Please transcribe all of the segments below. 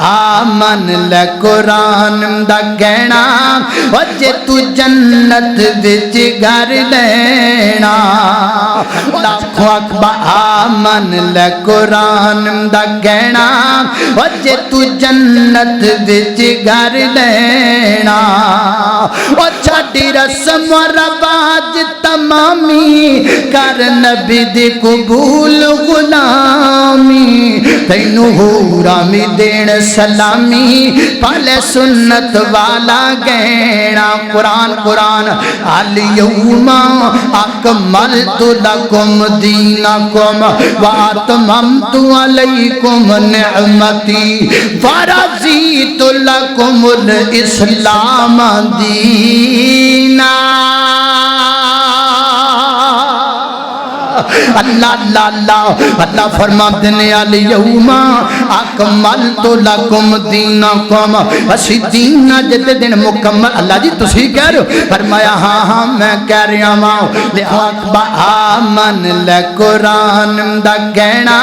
آمن لے قرآن دا گہنا وجے تو جنت وچ گھر لینا لاکھوں اکبر آمن لے قرآن دا گہنا وجے تو جنت وچ گھر لینا او چھڈی رسم و رواج تمامی کر نبی دی قبول غلامی تینو ہورا می دین سلامی پالے سنت والا گہنا قرآن قرآن الیوم اکملت لکم دینکم واتممت علیکم نعمتی ورضیت لکم الاسلام دینا اللہ اللہ اللہ اللہ فرماتے ہیں الیوم اکملت لکم دینکم اسی دین جت دن مکمل اللہ جی تسی کہہ رہے ہو فرمایا ہاں ہاں میں کہہ رہا ہوں لہذا آمن لے قرآن دا گہنا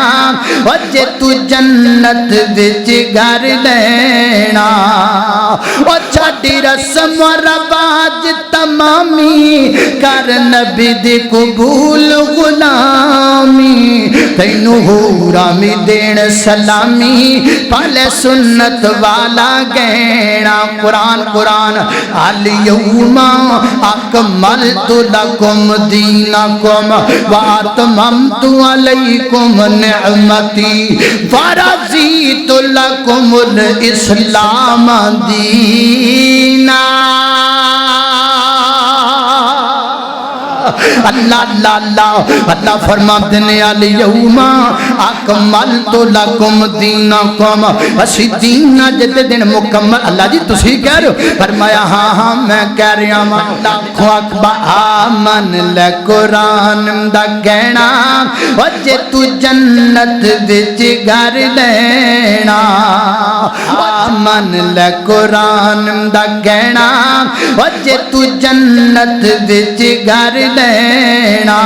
وجے تو جنت وچ گھر لینا او چھڈی رسم و رواج تمامی کر نبی دی قبول غلامی تینو ہورا می دین سلامی پالے سنت والا گہنا قرآن قرآن الیوم اکملت لکم دینکم واتممت علیکم نعمتی ورضیت لکم الاسلام دینا اللہ اللہ اللہ اللہ فرماتے ہیں الیوم اکملت لکم دینکم اسی دین جت دن مکمل اللہ جی تسی کہہ رہے ہو فرمایا ہاں ہاں میں کہہ رہا ہوں لاکھوں اکبر آمن لے قرآن دا گہنا وجے تو جنت وچ گھر لینا آمن لے قرآن دا گہنا وجے تو جنت وچ گھر لینا